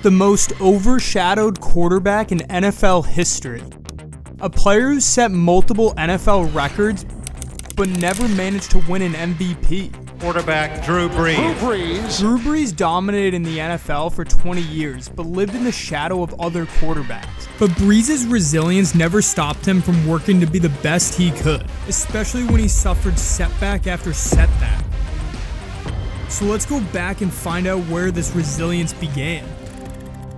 The most overshadowed quarterback in NFL history. A player who set multiple NFL records but never managed to win an MVP. Quarterback Drew Brees. Drew Brees dominated in the NFL for 20 years, but lived in the shadow of other quarterbacks. But Brees' resilience never stopped him from working to be the best he could, especially when he suffered setback after setback. So let's go back and find out where this resilience began.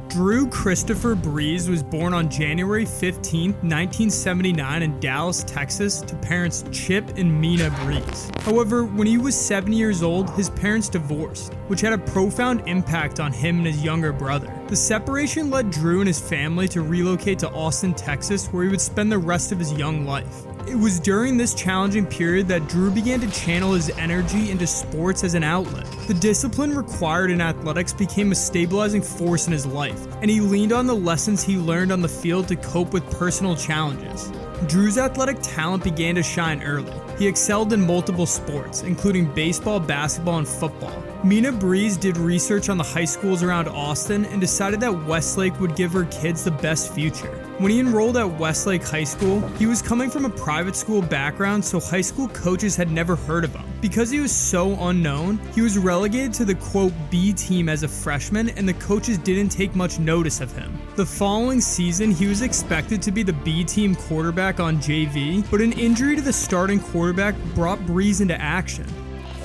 Drew Christopher Brees was born on January 15, 1979 in Dallas, Texas to parents Chip and Mina Brees. However, when he was 7 years old, his parents divorced, which had a profound impact on him and his younger brother. The separation led Drew and his family to relocate to Austin, Texas, where he would spend the rest of his young life. It was during this challenging period that Drew began to channel his energy into sports as an outlet. The discipline required in athletics became a stabilizing force in his life, and he leaned on the lessons he learned on the field to cope with personal challenges. Drew's athletic talent began to shine early. He excelled in multiple sports, including baseball, basketball, and football. Mina Brees did research on the high schools around Austin and decided that Westlake would give her kids the best future. When he enrolled at Westlake High School, he was coming from a private school background, so high school coaches had never heard of him. Because he was so unknown, he was relegated to the quote B team as a freshman, and the coaches didn't take much notice of him. The following season, he was expected to be the B team quarterback on JV, but an injury to the starting quarterback brought Brees into action.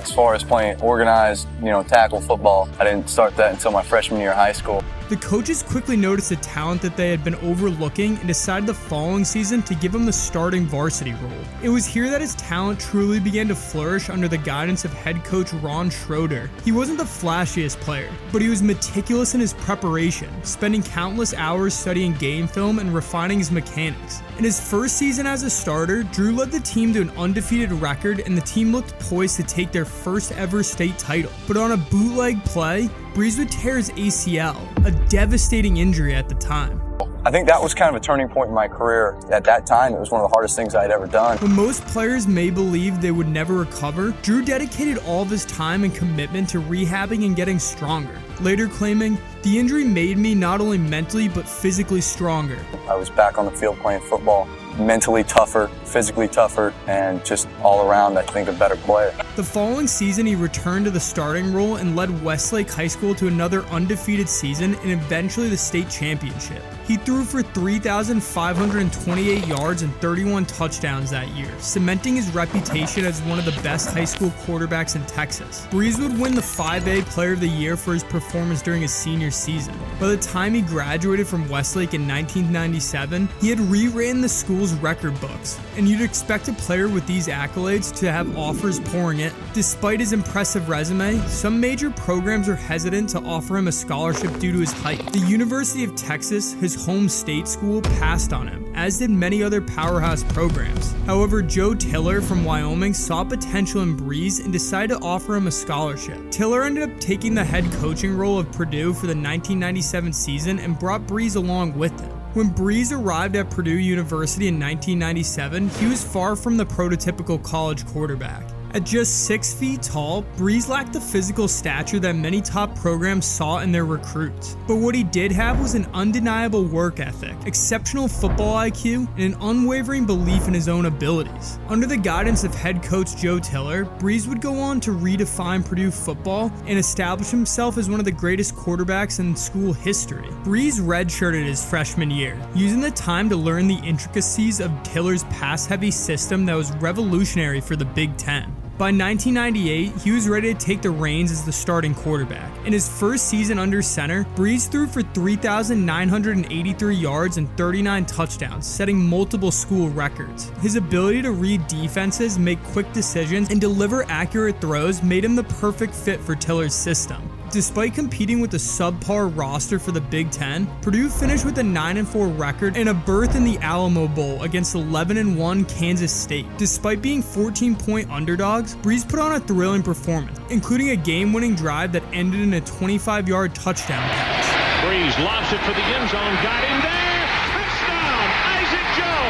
As far as playing organized, tackle football, I didn't start that until my freshman year of high school. The coaches quickly noticed the talent that they had been overlooking and decided the following season to give him the starting varsity role. It was here that his talent truly began to flourish under the guidance of head coach Ron Schroeder. He wasn't the flashiest player, but he was meticulous in his preparation, spending countless hours studying game film and refining his mechanics. In his first season as a starter, Drew led the team to an undefeated record, and the team looked poised to take their first ever state title. But on a bootleg play, Brees would tear his ACL, a devastating injury at the time. I think that was kind of a turning point in my career. At that time, it was one of the hardest things I had ever done. When most players may believe they would never recover, Drew dedicated all of his time and commitment to rehabbing and getting stronger, later claiming, "The injury made me not only mentally but physically stronger." I was back on the field playing football, mentally tougher, physically tougher, and just all around, I think, a better player. The following season, he returned to the starting role and led Westlake High School to another undefeated season and eventually the state championship. He threw for 3,528 yards and 31 touchdowns that year, cementing his reputation as one of the best high school quarterbacks in Texas. Brees would win the 5A Player of the Year for his performance during his senior season. By the time he graduated from Westlake in 1997, he had rewritten the school's record books, and you'd expect a player with these accolades to have offers pouring in. Despite his impressive resume, some major programs are hesitant to offer him a scholarship due to his height. The University of Texas, his home state school, passed on him, as did many other powerhouse programs. However, Joe Tiller from Wyoming saw potential in Brees and decided to offer him a scholarship. Tiller ended up taking the head coaching role of Purdue for the 1997 season and brought Brees along with him. When Brees arrived at Purdue University in 1997, he was far from the prototypical college quarterback. At just 6 feet tall, Brees lacked the physical stature that many top programs saw in their recruits. But what he did have was an undeniable work ethic, exceptional football IQ, and an unwavering belief in his own abilities. Under the guidance of head coach Joe Tiller, Brees would go on to redefine Purdue football and establish himself as one of the greatest quarterbacks in school history. Brees redshirted his freshman year, using the time to learn the intricacies of Tiller's pass-heavy system that was revolutionary for the Big Ten. By 1998, he was ready to take the reins as the starting quarterback. In his first season under center, Brees threw for 3,983 yards and 39 touchdowns, setting multiple school records. His ability to read defenses, make quick decisions, and deliver accurate throws made him the perfect fit for Tiller's system. Despite competing with a subpar roster for the Big Ten, Purdue finished with a 9-4 record and a berth in the Alamo Bowl against 11-1 Kansas State. Despite being 14-point underdogs, Brees put on a thrilling performance, including a game-winning drive that ended in a 25-yard touchdown pass. Brees lobs it for the end zone, got in there, touchdown, Isaac Joe!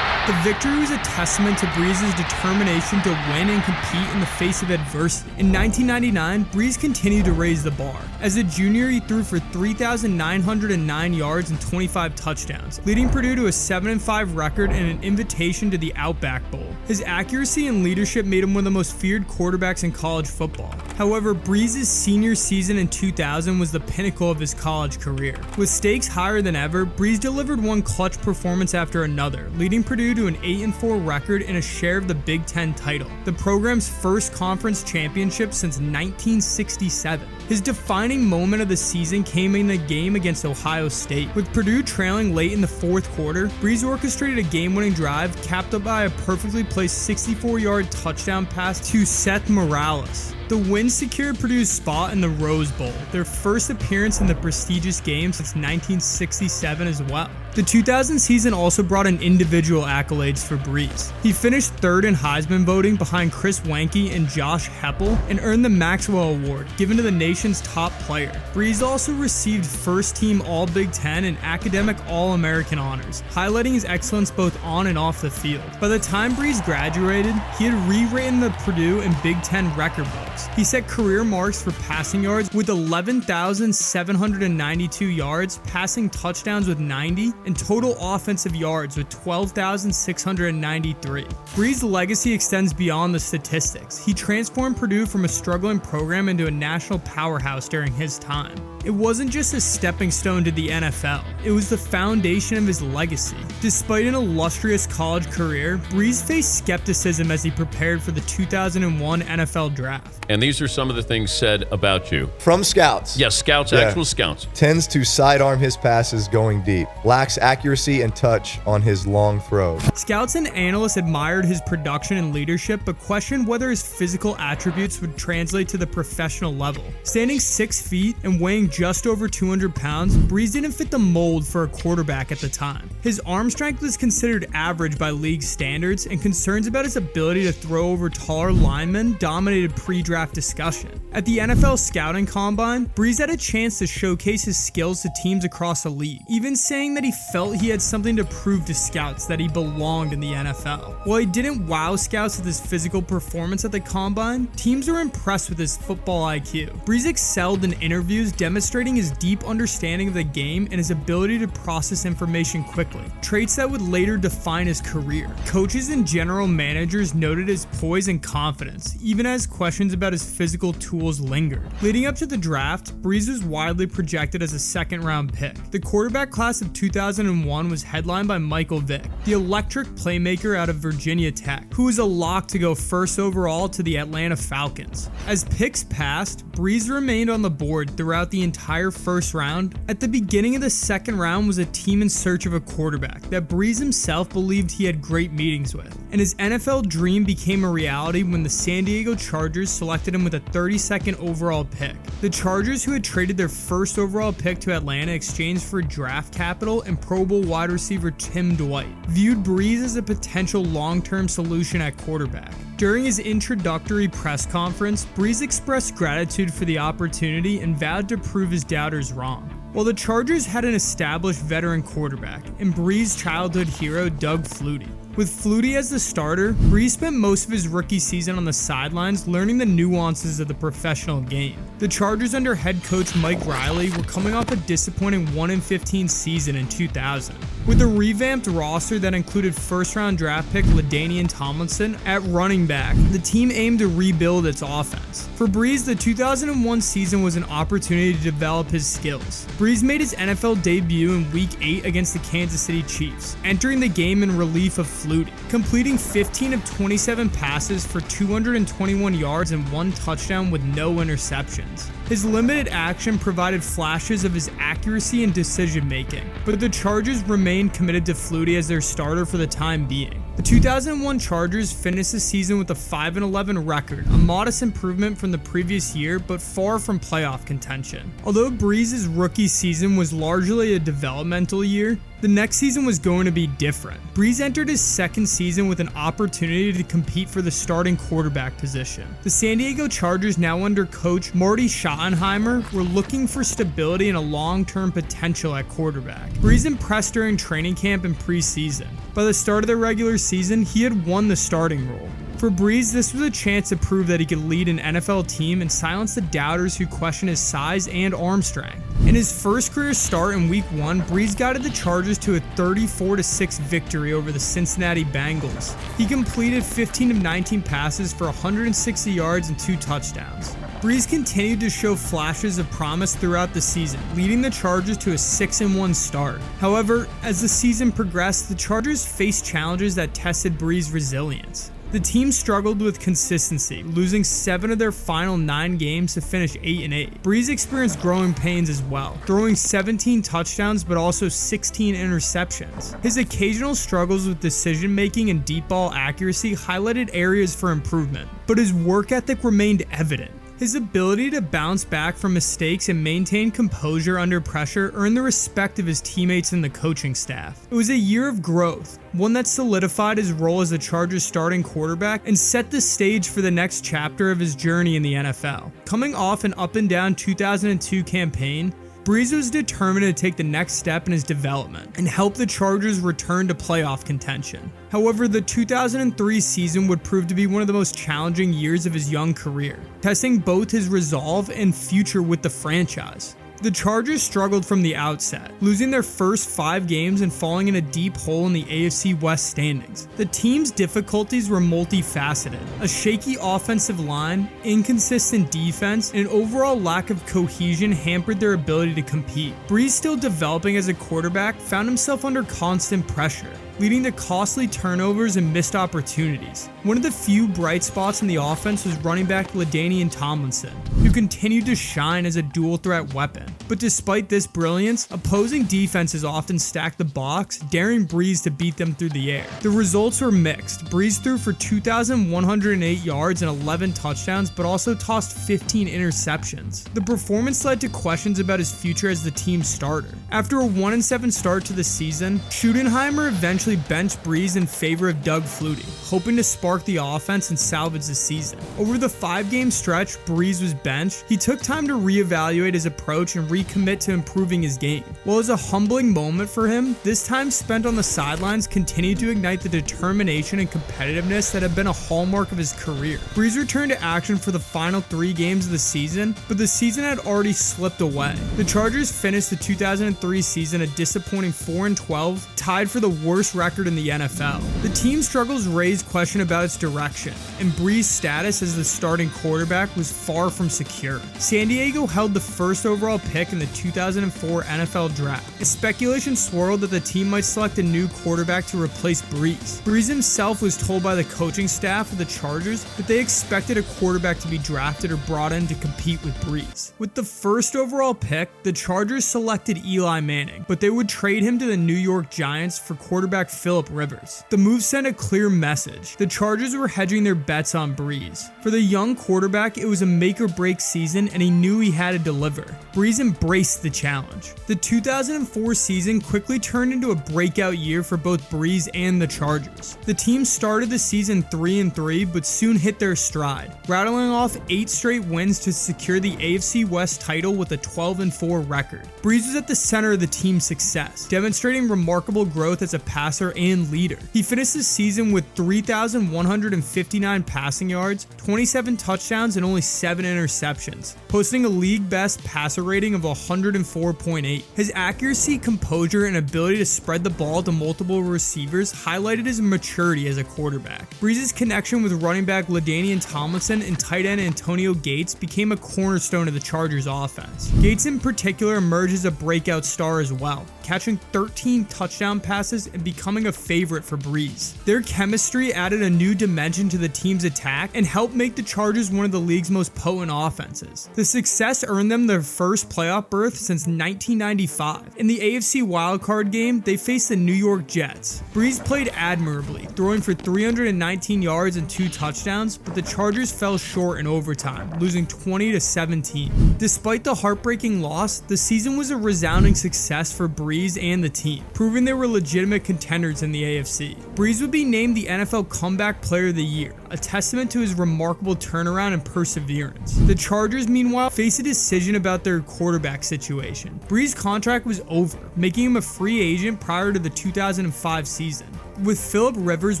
The The victory was a testament to Brees' determination to win and compete in the face of adversity. In 1999, Brees continued to raise the bar. As a junior, he threw for 3,909 yards and 25 touchdowns, leading Purdue to a 7-5 record and an invitation to the Outback Bowl. His accuracy and leadership made him one of the most feared quarterbacks in college football. However, Brees' senior season in 2000 was the pinnacle of his college career. With stakes higher than ever, Brees delivered one clutch performance after another, leading Purdue to an 8-4 record and a share of the Big Ten title, the program's first conference championship since 1967. His defining moment of the season came in a game against Ohio State. With Purdue trailing late in the fourth quarter, Brees orchestrated a game-winning drive capped up by a perfectly placed 64-yard touchdown pass to Seth Morales. The win secured Purdue's spot in the Rose Bowl, their first appearance in the prestigious game since 1967 as well. The 2000 season also brought in individual accolades for Brees. He finished third in Heisman voting behind Chris Weinke and Josh Heppel and earned the Maxwell Award, given to the nation's top player. Brees also received first-team All-Big Ten and academic All-American honors, highlighting his excellence both on and off the field. By the time Brees graduated, he had rewritten the Purdue and Big Ten record books. He set career marks for passing yards with 11,792 yards, passing touchdowns with 90, and total offensive yards with 12,693. Brees' legacy extends beyond the statistics. He transformed Purdue from a struggling program into a national powerhouse during his time. It wasn't just a stepping stone to the NFL, it was the foundation of his legacy. Despite an illustrious college career, Brees faced skepticism as he prepared for the 2001 NFL Draft. And these are some of the things said about you. From scouts. Yes, scouts, actual scouts. Tends to sidearm his passes going deep. Lacks accuracy and touch on his long throws. Scouts and analysts admired his production and leadership, but questioned whether his physical attributes would translate to the professional level. Standing 6 feet and weighing just over 200 pounds, Brees didn't fit the mold for a quarterback at the time. His arm strength was considered average by league standards, and concerns about his ability to throw over taller linemen dominated pre-draft discussion. At the NFL Scouting Combine, Brees had a chance to showcase his skills to teams across the league, even saying that he felt he had something to prove to scouts that he belonged in the NFL. While he didn't wow scouts with his physical performance at the Combine, teams were impressed with his football IQ. Brees excelled in interviews, demonstrating his deep understanding of the game and his ability to process information quickly, traits that would later define his career. Coaches and general managers noted his poise and confidence, even as questions about his physical tools lingered. Leading up to the draft, Brees was widely projected as a second-round pick. The quarterback class of 2001 was headlined by Michael Vick, the electric playmaker out of Virginia Tech, who was a lock to go first overall to the Atlanta Falcons. As picks passed, Brees remained on the board throughout the entire first round. At the beginning of the second round was a team in search of a quarterback that Brees himself believed he had great meetings with, and his NFL dream became a reality when the San Diego Chargers selected him with a 32nd overall pick. The Chargers, who had traded their first overall pick to Atlanta, exchanged for draft capital and Pro Bowl wide receiver Tim Dwight, viewed Brees as a potential long-term solution at quarterback. During his introductory press conference, Brees expressed gratitude for the opportunity and vowed to prove his doubters wrong. While the Chargers had an established veteran quarterback and Brees' childhood hero Doug Flutie. With Flutie as the starter, Brees spent most of his rookie season on the sidelines learning the nuances of the professional game. The Chargers under head coach Mike Riley were coming off a disappointing 1-15 season in 2000. With a revamped roster that included first-round draft pick LaDainian Tomlinson at running back, the team aimed to rebuild its offense. For Brees, the 2001 season was an opportunity to develop his skills. Brees made his NFL debut in Week 8 against the Kansas City Chiefs, entering the game in relief of Flutie, completing 15 of 27 passes for 221 yards and 1 touchdown with no interceptions. His limited action provided flashes of his accuracy and decision-making, but the Chargers remained committed to Flutie as their starter for the time being. The 2001 Chargers finished the season with a 5-11 record, a modest improvement from the previous year, but far from playoff contention. Although Brees' rookie season was largely a developmental year, The next season was going to be different. Brees entered his second season with an opportunity to compete for the starting quarterback position. The San Diego Chargers, now under coach Marty Schottenheimer, were looking for stability and a long-term potential at quarterback. Brees impressed during training camp and preseason. By the start of the regular season, he had won the starting role. For Brees, this was a chance to prove that he could lead an NFL team and silence the doubters who questioned his size and arm strength. In his first career start in Week 1, Brees guided the Chargers to a 34-6 victory over the Cincinnati Bengals. He completed 15 of 19 passes for 160 yards and 2 touchdowns. Brees continued to show flashes of promise throughout the season, leading the Chargers to a 6-1 start. However, as the season progressed, the Chargers faced challenges that tested Brees' resilience. The team struggled with consistency, losing 7 of their final 9 games to finish 8-8. Brees experienced growing pains as well, throwing 17 touchdowns but also 16 interceptions. His occasional struggles with decision-making and deep ball accuracy highlighted areas for improvement, but his work ethic remained evident. His ability to bounce back from mistakes and maintain composure under pressure earned the respect of his teammates and the coaching staff. It was a year of growth, one that solidified his role as the Chargers' starting quarterback and set the stage for the next chapter of his journey in the NFL. Coming off an up-and-down 2002 campaign, Brees was determined to take the next step in his development and help the Chargers return to playoff contention. However, the 2003 season would prove to be one of the most challenging years of his young career, testing both his resolve and future with the franchise. The Chargers struggled from the outset, losing their first 5 games and falling in a deep hole in the AFC West standings. The team's difficulties were multifaceted: a shaky offensive line, inconsistent defense, and an overall lack of cohesion hampered their ability to compete. Brees, still developing as a quarterback, found himself under constant pressure, leading to costly turnovers and missed opportunities. One of the few bright spots in the offense was running back LaDainian Tomlinson, who continued to shine as a dual-threat weapon. But despite this brilliance, opposing defenses often stacked the box, daring Brees to beat them through the air. The results were mixed. Brees threw for 2,108 yards and 11 touchdowns, but also tossed 15 interceptions. The performance led to questions about his future as the team starter. After a 1-7 start to the season, Schottenheimer eventually benched Brees in favor of Doug Flutie, hoping to spark the offense and salvage the season. Over the 5-game stretch Brees was benched, he took time to reevaluate his approach and recommit to improving his game. While it was a humbling moment for him, this time spent on the sidelines continued to ignite the determination and competitiveness that had been a hallmark of his career. Brees returned to action for the final 3 games of the season, but the season had already slipped away. The Chargers finished the 2003 season a disappointing 4-12, tied for the worst record in the NFL. The team's struggles raised question about its direction, and Brees' status as the starting quarterback was far from secure. San Diego held the first overall pick in the 2004 NFL Draft. A speculation swirled that the team might select a new quarterback to replace Brees. Brees himself was told by the coaching staff of the Chargers that they expected a quarterback to be drafted or brought in to compete with Brees. With the first overall pick, the Chargers selected Eli Manning, but they would trade him to the New York Giants for quarterback Philip Rivers. The move sent a clear message. The Chargers were hedging their bets on Brees. For the young quarterback, it was a make-or-break season, and he knew he had to deliver. Brees embraced the challenge. The 2004 season quickly turned into a breakout year for both Brees and the Chargers. The team started the season 3-3, but soon hit their stride, rattling off 8 straight wins to secure the AFC West title with a 12-4 record. Brees was at the center of the team's success, demonstrating remarkable growth as a passer and leader. He finished the season with 3,159 passing yards, 27 touchdowns, and only 7 interceptions, posting a league-best passer rating of 104.8. His accuracy, composure, and ability to spread the ball to multiple receivers highlighted his maturity as a quarterback. Brees' connection with running back LaDainian Tomlinson and tight end Antonio Gates became a cornerstone of the Chargers' offense. Gates in particular emerged as a breakout star as well, catching 13 touchdown passes and becoming a favorite for Brees. Their chemistry added a new dimension to the team's attack and helped make the Chargers one of the league's most potent offenses. The success earned them their first playoff berth since 1995. In the AFC wildcard game, they faced the New York Jets. Brees played admirably, throwing for 319 yards and 2 touchdowns, but the Chargers fell short in overtime, losing 20-17. Despite the heartbreaking loss, the season was a resounding success for Brees Brees and the team, proving they were legitimate contenders in the AFC. Brees would be named the NFL Comeback Player of the Year, a testament to his remarkable turnaround and perseverance. The Chargers, meanwhile, faced a decision about their quarterback situation. Brees' contract was over, making him a free agent prior to the 2005 season. With Phillip Rivers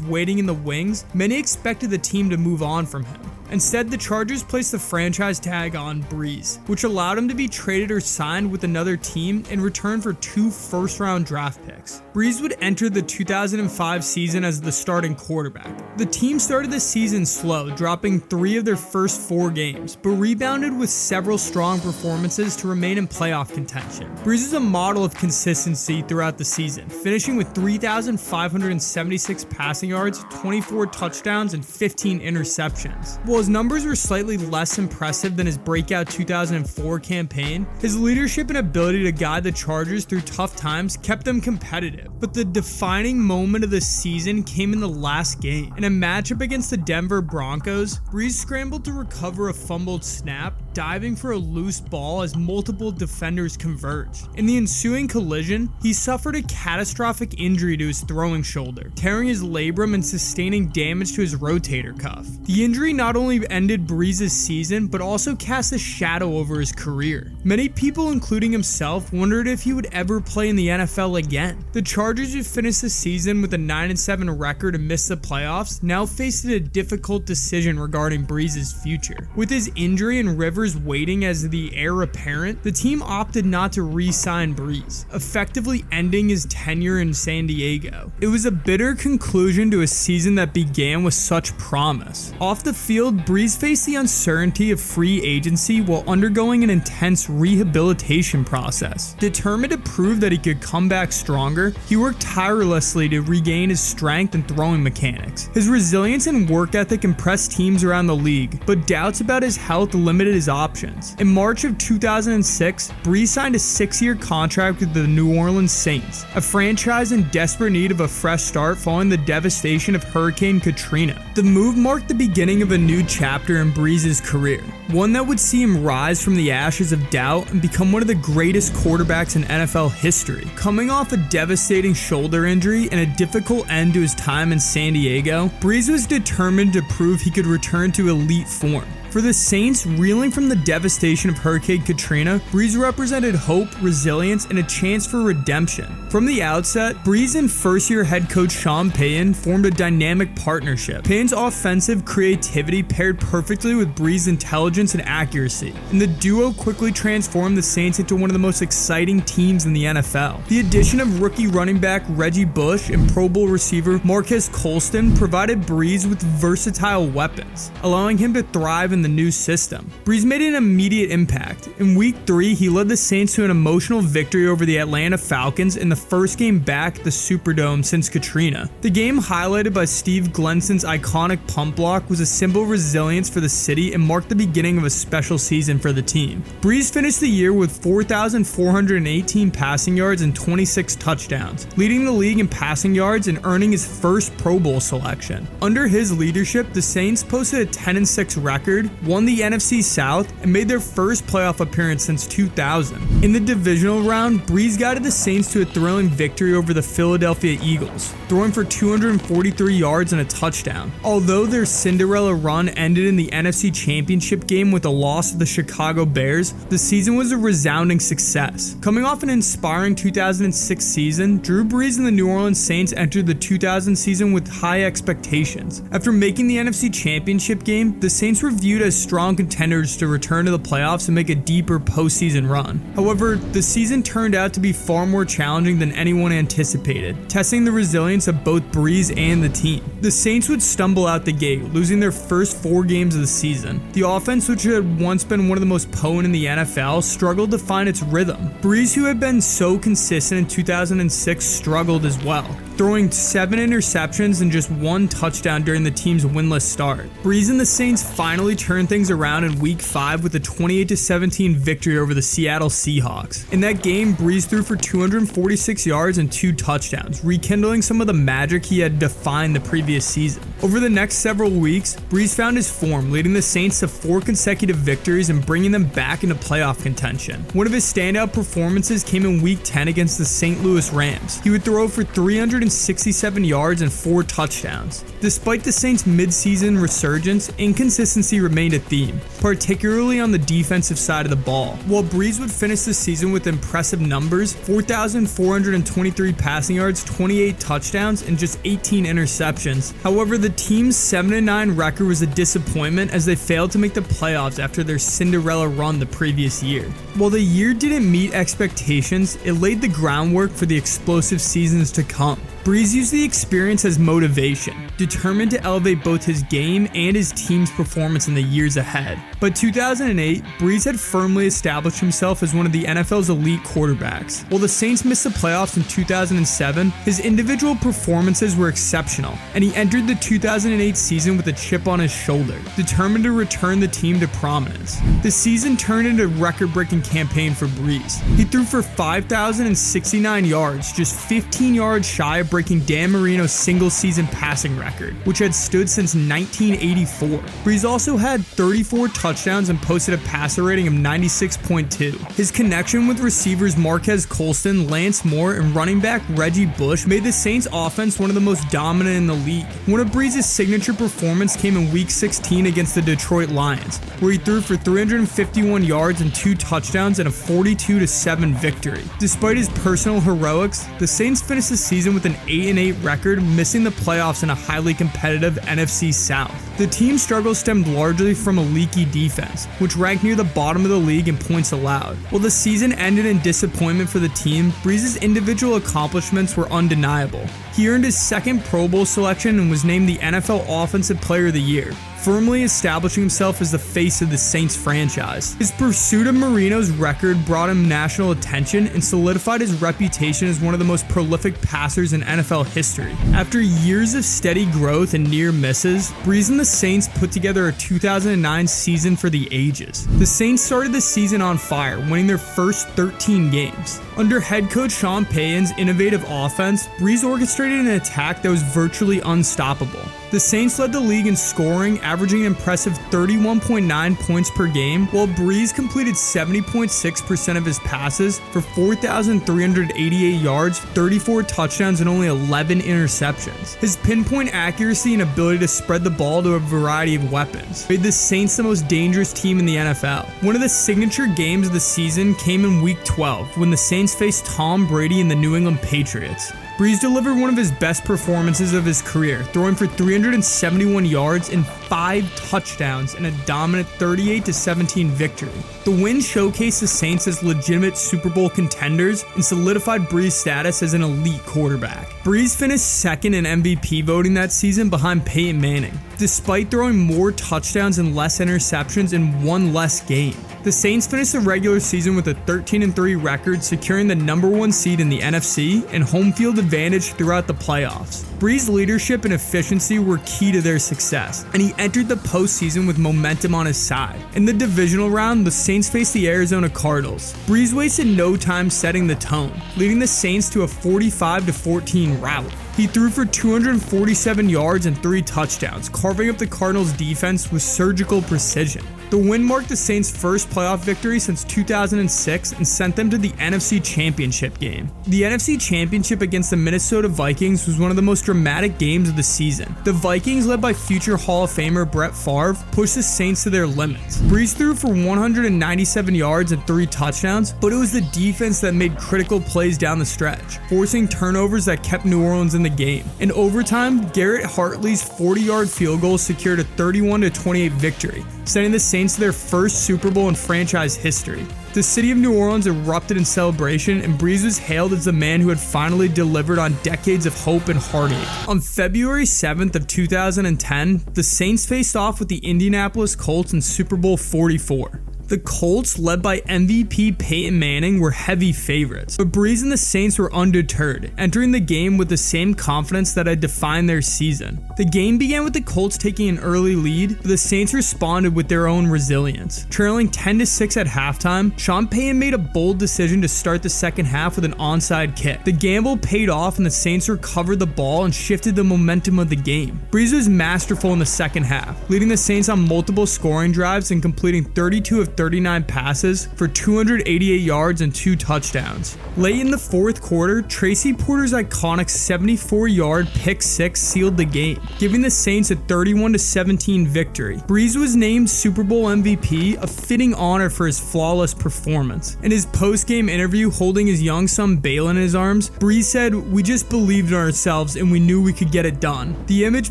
waiting in the wings, many expected the team to move on from him. Instead, the Chargers placed the franchise tag on Brees, which allowed him to be traded or signed with another team in return for 2 first-round draft picks. Brees would enter the 2005 season as the starting quarterback. The team started the season slow, dropping 3 of their first 4 games, but rebounded with several strong performances to remain in playoff contention. Brees is a model of consistency throughout the season, finishing with 3,576 passing yards, 24 touchdowns, and 15 interceptions. While his numbers were slightly less impressive than his breakout 2004 campaign, his leadership and ability to guide the Chargers through tough times kept them competitive. But the defining moment of the season came in the last game. In a matchup against the Denver Broncos, Brees scrambled to recover a fumbled snap, diving for a loose ball as multiple defenders converged. In the ensuing collision, he suffered a catastrophic injury to his throwing shoulder, tearing his labrum and sustaining damage to his rotator cuff. The injury not only ended Brees' season, but also cast a shadow over his career. Many people, including himself, wondered if he would ever play in the NFL again. The Chargers, who finished the season with a 9-7 record and missed the playoffs, now faced a difficult decision regarding Brees' future. With his injury and Rivers waiting as the heir apparent, the team opted not to re-sign Brees, effectively ending his tenure in San Diego. It was a bitter conclusion to a season that began with such promise. Off the field, Brees faced the uncertainty of free agency while undergoing an intense rehabilitation process. Determined to prove that he could come back stronger, he worked tirelessly to regain his strength and throwing mechanics. His resilience and work ethic impressed teams around the league, but doubts about his health limited his options. In March of 2006, Brees signed a 6-year contract with the New Orleans Saints, a franchise in desperate need of a fresh start following the devastation of Hurricane Katrina. The move marked the beginning of a new chapter in Brees' career, one that would see him rise from the ashes of doubt and become one of the greatest quarterbacks in NFL history. Coming off a devastating shoulder injury and a difficult end to his time in San Diego, Brees was determined to prove he could return to elite form. For the Saints, reeling from the devastation of Hurricane Katrina, Brees represented hope, resilience, and a chance for redemption. From the outset, Brees and first-year head coach Sean Payton formed a dynamic partnership. Payton's offensive creativity paired perfectly with Brees' intelligence and accuracy, and the duo quickly transformed the Saints into one of the most exciting teams in the NFL. The addition of rookie running back Reggie Bush and Pro Bowl receiver Marquez Colston provided Brees with versatile weapons, allowing him to thrive in the new system. Brees made an immediate impact. In Week 3, he led the Saints to an emotional victory over the Atlanta Falcons in the first game back at the Superdome since Katrina. The game, highlighted by Steve Glenson's iconic pump block, was a symbol of resilience for the city and marked the beginning of a special season for the team. Brees finished the year with 4,418 passing yards and 26 touchdowns, leading the league in passing yards and earning his first Pro Bowl selection. Under his leadership, the Saints posted a 10-6 record, won the NFC South, and made their first playoff appearance since 2000. In the divisional round, Brees guided the Saints to a thrilling victory over the Philadelphia Eagles, throwing for 243 yards and a touchdown. Although their Cinderella run ended in the NFC Championship game with a loss to the Chicago Bears, the season was a resounding success. Coming off an inspiring 2006 season, Drew Brees and the New Orleans Saints entered the 2000 season with high expectations. After making the NFC Championship game, the Saints were viewed as strong contenders to return to the playoffs and make a deeper postseason run. However, the season turned out to be far more challenging than anyone anticipated, testing the resilience of both Brees and the team. The Saints would stumble out the gate, losing their first 4 games of the season. The offense, which had once been one of the most potent in the NFL, struggled to find its rhythm. Brees, who had been so consistent in 2006, struggled as well, throwing 7 interceptions and just 1 touchdown during the team's winless start. Brees and the Saints finally turned turn things around in Week 5 with a 28-17 victory over the Seattle Seahawks. In that game, Brees threw for 246 yards and 2 touchdowns, rekindling some of the magic he had defined the previous season. Over the next several weeks, Brees found his form, leading the Saints to 4 consecutive victories and bringing them back into playoff contention. One of his standout performances came in Week 10 against the St. Louis Rams. He would throw for 367 yards and 4 touchdowns. Despite the Saints' mid-season resurgence, inconsistency remained a theme, particularly on the defensive side of the ball. While Brees would finish the season with impressive numbers, 4,423 passing yards, 28 touchdowns, and just 18 interceptions. However, the team's 7-9 record was a disappointment as they failed to make the playoffs after their Cinderella run the previous year. While the year didn't meet expectations, it laid the groundwork for the explosive seasons to come. Brees used the experience as motivation, determined to elevate both his game and his team's performance in the years ahead. By 2008, Brees had firmly established himself as one of the NFL's elite quarterbacks. While the Saints missed the playoffs in 2007, his individual performances were exceptional, and he entered the 2008 season with a chip on his shoulder, determined to return the team to prominence. The season turned into a record-breaking campaign for Brees. He threw for 5,069 yards, just 15 yards shy of breaking Dan Marino's single-season passing record, which had stood since 1984. Brees also had 34 touchdowns and posted a passer rating of 96.2. His connection with receivers Marquez Colston, Lance Moore, and running back Reggie Bush made the Saints' offense one of the most dominant in the league. One of Brees' signature performances came in Week 16 against the Detroit Lions, where he threw for 351 yards and 2 touchdowns in a 42-7 victory. Despite his personal heroics, the Saints finished the season with an 8-8 record, missing the playoffs in a highly competitive NFC South. The team's struggle stemmed largely from a leaky defense, which ranked near the bottom of the league in points allowed. While the season ended in disappointment for the team, Brees' individual accomplishments were undeniable. He earned his second Pro Bowl selection and was named the NFL Offensive Player of the Year, firmly establishing himself as the face of the Saints franchise. His pursuit of Marino's record brought him national attention and solidified his reputation as one of the most prolific passers in NFL history. After years of steady growth and near misses, Brees and the Saints put together a 2009 season for the ages. The Saints started the season on fire, winning their first 13 games. Under head coach Sean Payton's innovative offense, Brees orchestrated an attack that was virtually unstoppable. The Saints led the league in scoring, averaging an impressive 31.9 points per game, while Brees completed 70.6% of his passes for 4,388 yards, 34 touchdowns, and only 11 interceptions. His pinpoint accuracy and ability to spread the ball to a variety of weapons made the Saints the most dangerous team in the NFL. One of the signature games of the season came in Week 12, when the Saints faced Tom Brady and the New England Patriots. Brees delivered one of his best performances of his career, throwing for 371 yards and 5 touchdowns in a dominant 38-17 victory. The win showcased the Saints as legitimate Super Bowl contenders and solidified Brees' status as an elite quarterback. Brees finished second in MVP voting that season behind Peyton Manning, despite throwing more touchdowns and less interceptions in one less game. The Saints finished the regular season with a 13-3 record, securing the #1 seed in the NFC and home field advantage throughout the playoffs. Brees' leadership and efficiency were key to their success, and he entered the postseason with momentum on his side. In the divisional round, the Saints faced the Arizona Cardinals. Brees wasted no time setting the tone, leading the Saints to a 45-14 rout. He threw for 247 yards and 3 touchdowns, carving up the Cardinals' defense with surgical precision. The win marked the Saints' first playoff victory since 2006 and sent them to the NFC Championship game. The NFC Championship against the Minnesota Vikings was one of the most dramatic games of the season. The Vikings, led by future Hall of Famer Brett Favre, pushed the Saints to their limits. Brees threw for 197 yards and 3 touchdowns, but it was the defense that made critical plays down the stretch, forcing turnovers that kept New Orleans in the game. In overtime, Garrett Hartley's 40-yard field goal secured a 31-28 victory, sending the Saints to their first Super Bowl in franchise history. The city of New Orleans erupted in celebration, and Brees was hailed as the man who had finally delivered on decades of hope and heartache. On February 7th of 2010, the Saints faced off with the Indianapolis Colts in Super Bowl 44. The Colts, led by MVP Peyton Manning, were heavy favorites, but Brees and the Saints were undeterred, entering the game with the same confidence that had defined their season. The game began with the Colts taking an early lead, but the Saints responded with their own resilience. Trailing 10-6 at halftime, Sean Payton made a bold decision to start the second half with an onside kick. The gamble paid off and the Saints recovered the ball and shifted the momentum of the game. Brees was masterful in the second half, leading the Saints on multiple scoring drives and completing 32 of 39 passes for 288 yards and 2 touchdowns. Late in the fourth quarter, Tracy Porter's iconic 74-yard pick six sealed the game, giving the Saints a 31-17 victory. Brees was named Super Bowl MVP, a fitting honor for his flawless performance. In his post-game interview holding his young son Balin in his arms, Brees said, "We just believed in ourselves and we knew we could get it done." The image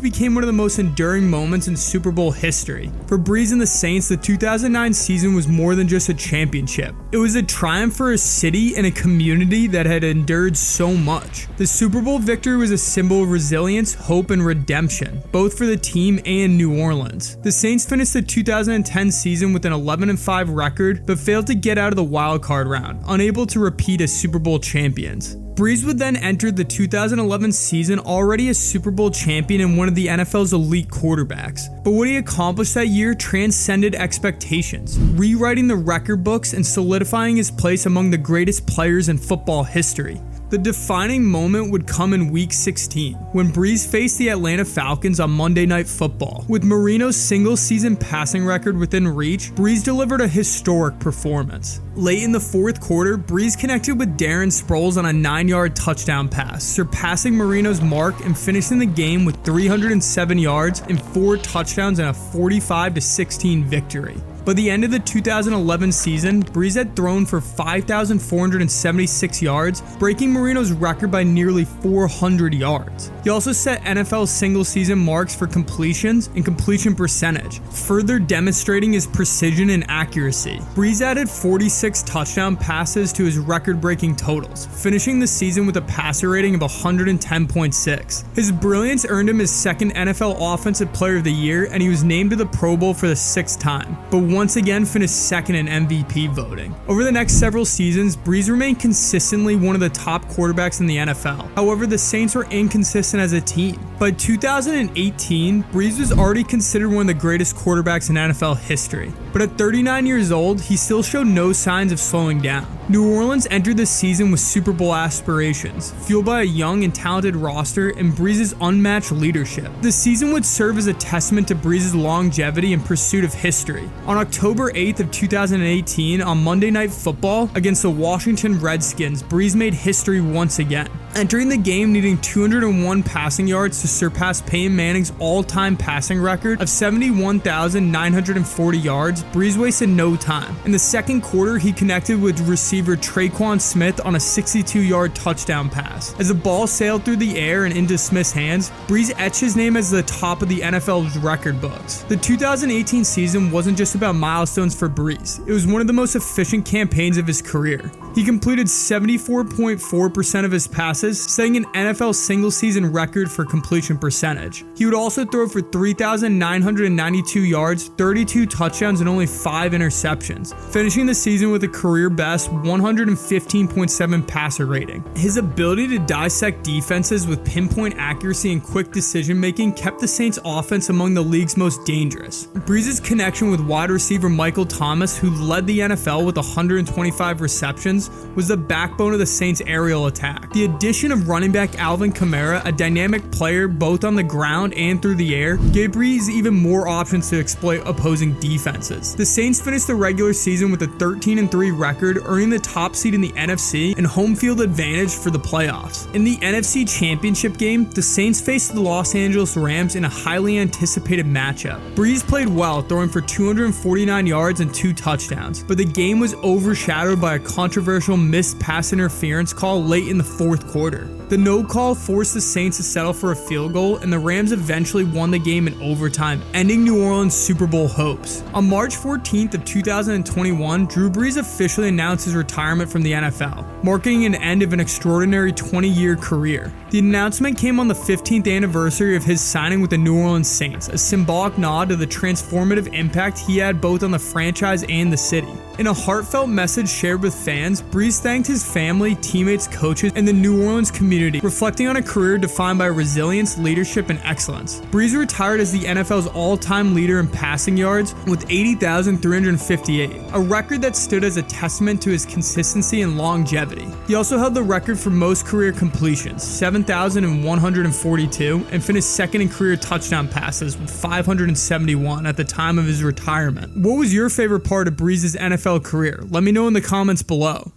became one of the most enduring moments in Super Bowl history. For Brees and the Saints, the 2009 season was more than just a championship. It was a triumph for a city and a community that had endured so much. The Super Bowl victory was a symbol of resilience, hope, and redemption, both for the team and New Orleans. The Saints finished the 2010 season with an 11-5 record, but failed to get out of the wild card round, unable to repeat as Super Bowl champions. Brees would then enter the 2011 season already a Super Bowl champion and one of the NFL's elite quarterbacks. But what he accomplished that year transcended expectations, rewriting the record books and solidifying his place among the greatest players in football history. The defining moment would come in Week 16, when Brees faced the Atlanta Falcons on Monday Night Football. With Marino's single-season passing record within reach, Brees delivered a historic performance. Late in the fourth quarter, Brees connected with Darren Sproles on a 9-yard touchdown pass, surpassing Marino's mark and finishing the game with 307 yards and 4 touchdowns and a 45-16 victory. By the end of the 2011 season, Brees had thrown for 5,476 yards, breaking Marino's record by nearly 400 yards. He also set NFL single-season marks for completions and completion percentage, further demonstrating his precision and accuracy. Brees added 46 touchdown passes to his record-breaking totals, finishing the season with a passer rating of 110.6. His brilliance earned him his second NFL Offensive Player of the Year, and he was named to the Pro Bowl for the 6th time, but once again finished second in MVP voting. Over the next several seasons, Brees remained consistently one of the top quarterbacks in the NFL. However, the Saints were inconsistent as a team. By 2018, Brees was already considered one of the greatest quarterbacks in NFL history. But at 39 years old, he still showed no signs of slowing down. New Orleans entered this season with Super Bowl aspirations, fueled by a young and talented roster and Brees' unmatched leadership. The season would serve as a testament to Brees' longevity and pursuit of history. On October 8th of 2018, on Monday Night Football against the Washington Redskins, Brees made history once again, entering the game needing 201 passing yards to surpass Peyton Manning's all-time passing record of 71,940 yards. Brees wasted no time. In the second quarter, he connected with receiver Traquan Smith on a 62-yard touchdown pass. As the ball sailed through the air and into Smith's hands, Brees etched his name as the top of the NFL's record books. The 2018 season wasn't just about milestones for Brees. It was one of the most efficient campaigns of his career. He completed 74.4% of his passes, setting an NFL single-season record for completion percentage. He would also throw for 3,992 yards, 32 touchdowns, and only 5 interceptions, finishing the season with a career-best 115.7 passer rating. His ability to dissect defenses with pinpoint accuracy and quick decision-making kept the Saints' offense among the league's most dangerous. Brees' connection with wide receiver Michael Thomas, who led the NFL with 125 receptions, was the backbone of the Saints' aerial attack. The addition of running back Alvin Kamara, a dynamic player both on the ground and through the air, gave Brees even more options to exploit opposing defenses. The Saints finished the regular season with a 13-3 record, earning the top seed in the NFC and home field advantage for the playoffs. In the NFC Championship game, the Saints faced the Los Angeles Rams in a highly anticipated matchup. Brees played well, throwing for 249 yards and 2 touchdowns, but the game was overshadowed by a controversial controversial missed pass interference call late in the fourth quarter. The no call forced the Saints to settle for a field goal, and the Rams eventually won the game in overtime, ending New Orleans' Super Bowl hopes. On March 14th of 2021, Drew Brees officially announced his retirement from the NFL, marking an end of an extraordinary 20-year career. The announcement came on the 15th anniversary of his signing with the New Orleans Saints, a symbolic nod to the transformative impact he had both on the franchise and the city. In a heartfelt message shared with fans, Brees thanked his family, teammates, coaches, and the New Orleans community, reflecting on a career defined by resilience, leadership, and excellence. Brees retired as the NFL's all-time leader in passing yards with 80,358, a record that stood as a testament to his consistency and longevity. He also held the record for most career completions, 7,142, and finished second in career touchdown passes with 571 at the time of his retirement. What was your favorite part of Brees' NFL career? Let me know in the comments below.